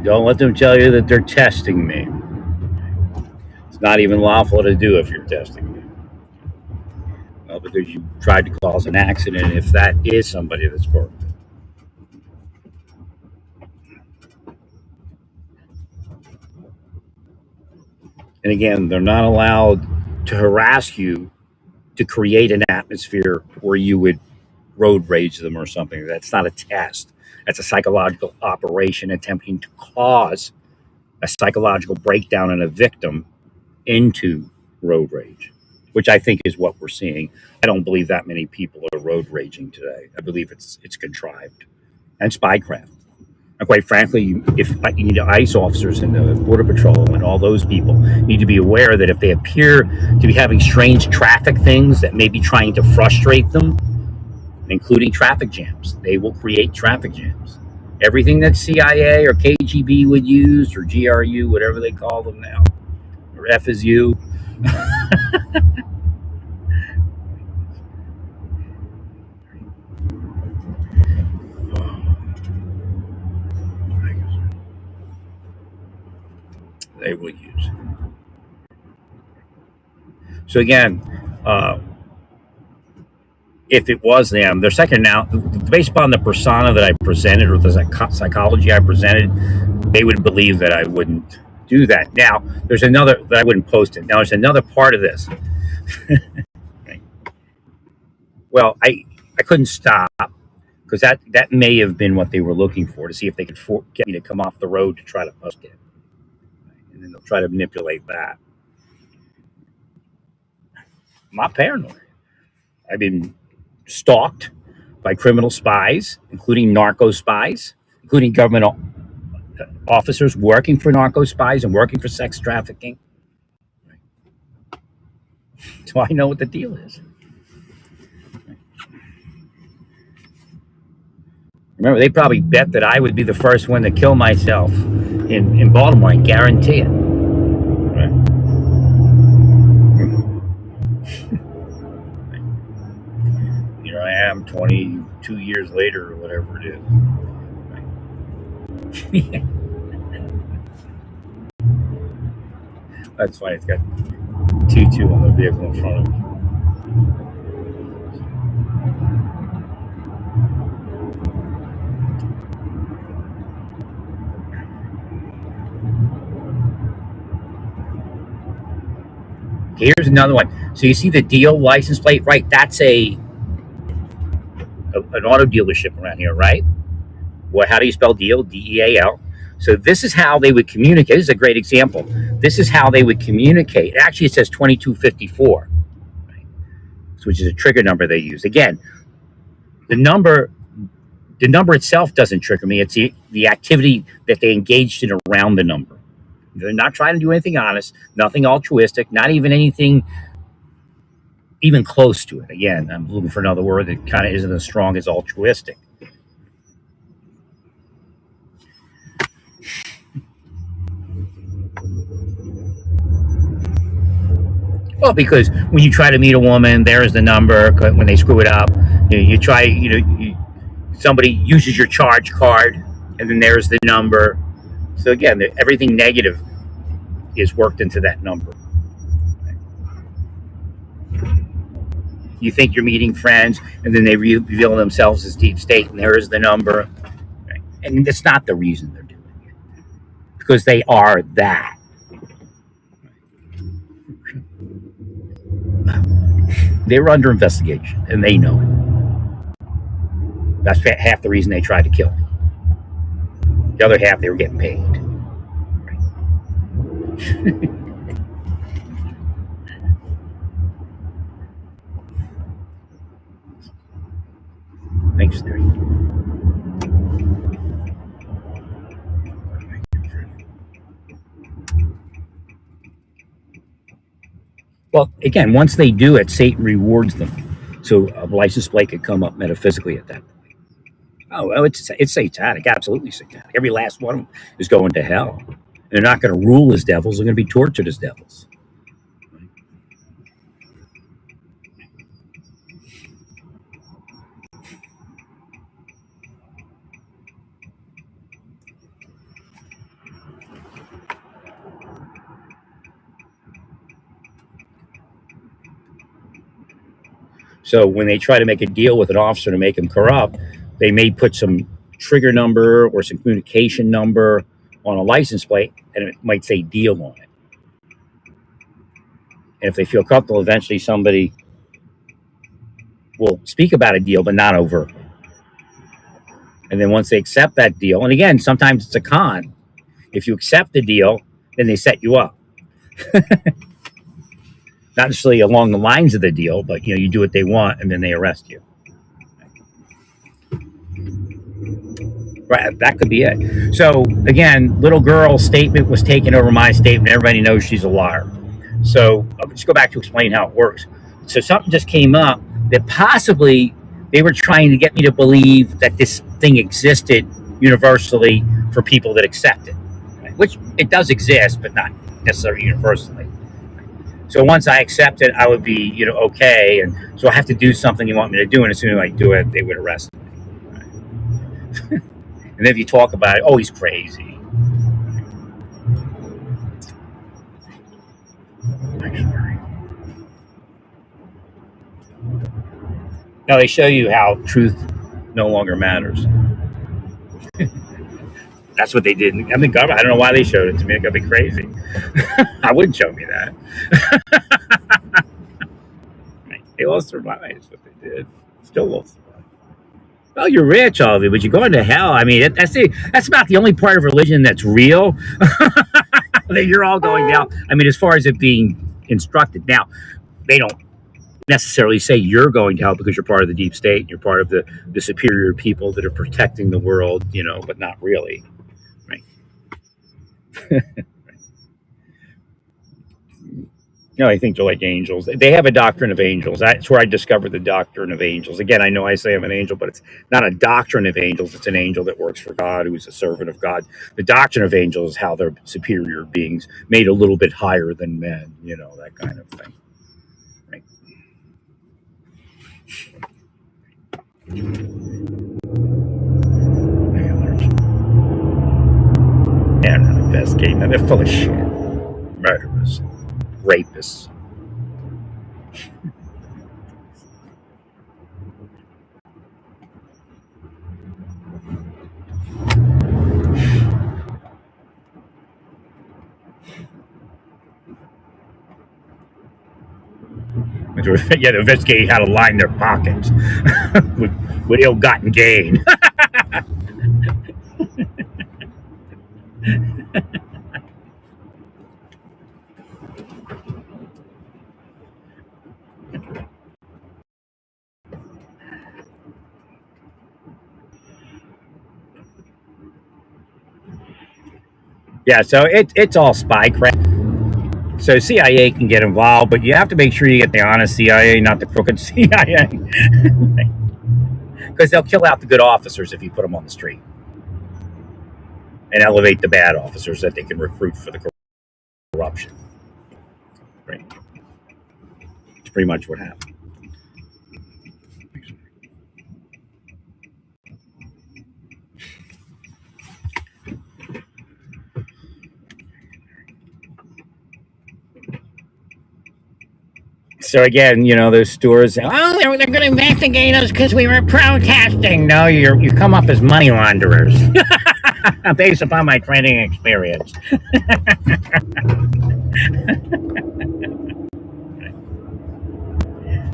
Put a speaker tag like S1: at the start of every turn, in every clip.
S1: Don't let them tell you that they're testing me. It's not even lawful to do if you're testing me. Well, because you tried to cause an accident if that is somebody that's worked. And again, they're not allowed to harass you to create an atmosphere where you would road rage them or something. That's not a test. That's a psychological operation attempting to cause a psychological breakdown in a victim into road rage, which I think is what we're seeing. I don't believe that many people are road raging today. I believe it's contrived and spycraft. And quite frankly, if you need ICE officers and the Border Patrol and all those people need to be aware that if they appear to be having strange traffic things that may be trying to frustrate them, including traffic jams, they will create traffic jams. Everything that CIA or KGB would use, or GRU, whatever they call them now, or FSU, they will use. So again, uh, if it was them, they're second now, based upon the persona that I presented or the psychology I presented, they would believe that I wouldn't do that. Now, there's another that I wouldn't post it. Now, there's another part of this. Right. Well, I couldn't stop because that may have been what they were looking for to see if they could get me to come off the road to try to post it, and then they'll try to manipulate that. I'm not paranoid. I've been stalked by criminal spies, including narco spies, including government officers working for narco spies and working for sex trafficking. So I know what the deal is. Remember, they probably bet that I would be the first one to kill myself in Baltimore. I guarantee it. Right. Here I am 22 years later or whatever it is. Right. That's why it's got 2-2 on the vehicle in front of me. Here's another one. So you see the deal license plate, right? That's an auto dealership around here, right? Well, how do you spell deal? DEAL. So this is how they would communicate. This is a great example. This is how they would communicate. Actually, it says 2254, right? Which is a trigger number they use. Again, the number itself doesn't trigger me. It's the activity that they engaged in around the number. They're not trying to do anything honest, nothing altruistic, not even anything even close to it. Again, I'm looking for another word that kind of isn't as strong as altruistic. Well, because when you try to meet a woman, there's the number. When they screw it up, you try, somebody uses your charge card, and then there's the number. So again, everything negative is worked into that number. You think you're meeting friends, and then they reveal themselves as deep state, and there is the number. Right? And that's not the reason they're doing it, because they are that. They were under investigation, and they know it. That's half the reason they tried to kill me. The other half, they were getting paid. Right? Thanks, Terry. Well, again, once they do it, Satan rewards them. So a license plate could come up metaphysically at that point. Oh, well, it's satanic, absolutely satanic. Every last one of them is going to hell. They're not going to rule as devils; they're going to be tortured as devils. So when they try to make a deal with an officer to make him corrupt, they may put some trigger number or some communication number on a license plate, and it might say deal on it. And if they feel comfortable, eventually somebody will speak about a deal, but not over. And then once they accept that deal, and again, sometimes it's a con. If you accept the deal, then they set you up. Not necessarily along the lines of the deal, but you do what they want, and then they arrest you. Right, that could be it. So again, little girl's statement was taken over my statement. Everybody knows she's a liar. So I'll just go back to explain how it works. So something just came up that possibly they were trying to get me to believe that this thing existed universally for people that accept it, right? Which it does exist, but not necessarily universally. So once I accept it, I would be, okay. And so I have to do something you want me to do. And as soon as I do it, they would arrest me. Right? And then if you talk about it, oh, he's crazy. Now they show you how truth no longer matters. That's what they did. I mean, government, I don't know why they showed it to me. It got me crazy. I wouldn't show me that. They lost their lives, what they did. Still lost their lives. Well, you're rich, all of you, but you're going to hell. I mean, that's about the only part of religion that's real. That you're all going down. I mean, as far as it being instructed. Now, they don't necessarily say you're going to hell because you're part of the deep state. You're part of the superior people that are protecting the world, but not really. Right. I think they're like angels. They have a doctrine of angels. That's where I discovered the doctrine of angels. Again, I know I say I'm an angel, but it's not a doctrine of angels. It's an angel that works for God, who's a servant of God. The doctrine of angels is how they're superior beings, made a little bit higher than men, that kind of thing. Right. They're not investigating. They're full of shit. Murderers. Rapists. Yeah, to investigate how to line their pockets with ill-gotten gain. Yeah, so it's all spy crap. So CIA can get involved, but you have to make sure you get the honest CIA, not the crooked CIA. Because they'll kill out the good officers if you put them on the street. And elevate the bad officers that they can recruit for the corruption. Right. It's pretty much what happened. So again, those stores say, oh, they're going to investigate us because we were protesting. No, you come up as money launderers. Based upon my training experience.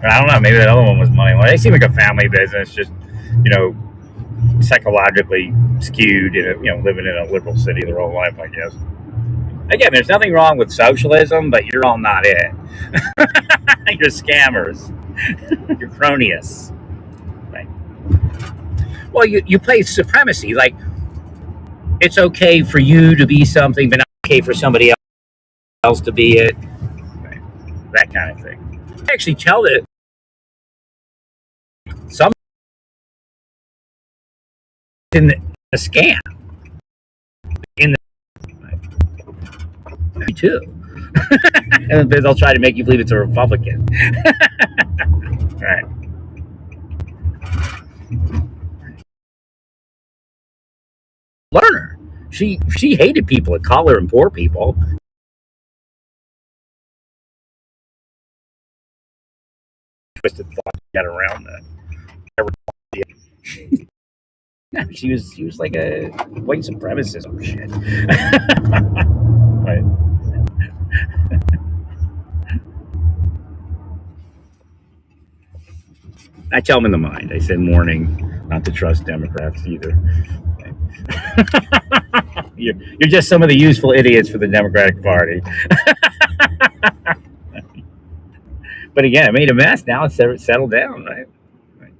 S1: I don't know, maybe that other one was money laundering. They seem like a family business, just, psychologically skewed, living in a liberal city their whole life, I guess. Again, there's nothing wrong with socialism, but you're all not it. You're scammers. You're cronies. Right. Well, you play supremacy. Like, it's okay for you to be something, but not okay for somebody else to be it. Right. That kind of thing. I actually tell it. Some in the scam. In the me too. And they'll try to make you believe it's a Republican. Right. Learner. She hated people of color and poor people. Twisted thought. got around that. Yeah, she was like a white supremacist or shit. Right. I tell them in the mind. I said morning, not to trust Democrats either. You're just some of the useful idiots for the Democratic Party. But again, it made a mess. Now it's settled down, right? Right.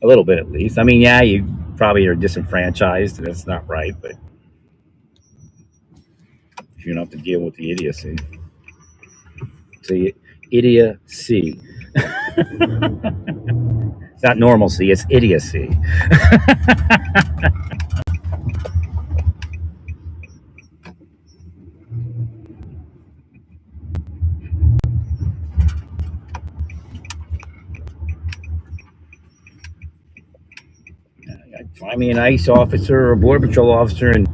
S1: A little bit at least. I mean, yeah, you probably are disenfranchised. That's not right, but you don't have to deal with the idiocy. See, idiocy. It's not normalcy. It's idiocy. Find me an ICE officer or a border patrol officer and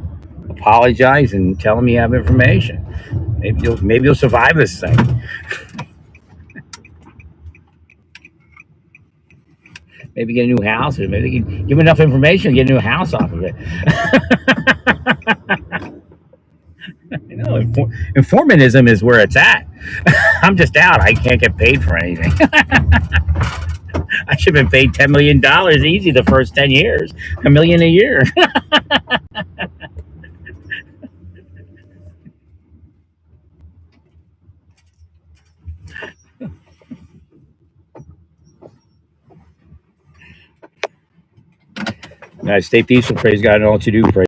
S1: apologize and tell them you have information. Maybe you'll survive this thing. Maybe get a new house, or maybe give them enough information to get a new house off of it. You know, informatism is where it's at. I'm just out. I can't get paid for anything. I should have been paid $10 million easy the first 10 years, $1 million a year. Stay peaceful. Praise God and all that you do. Praise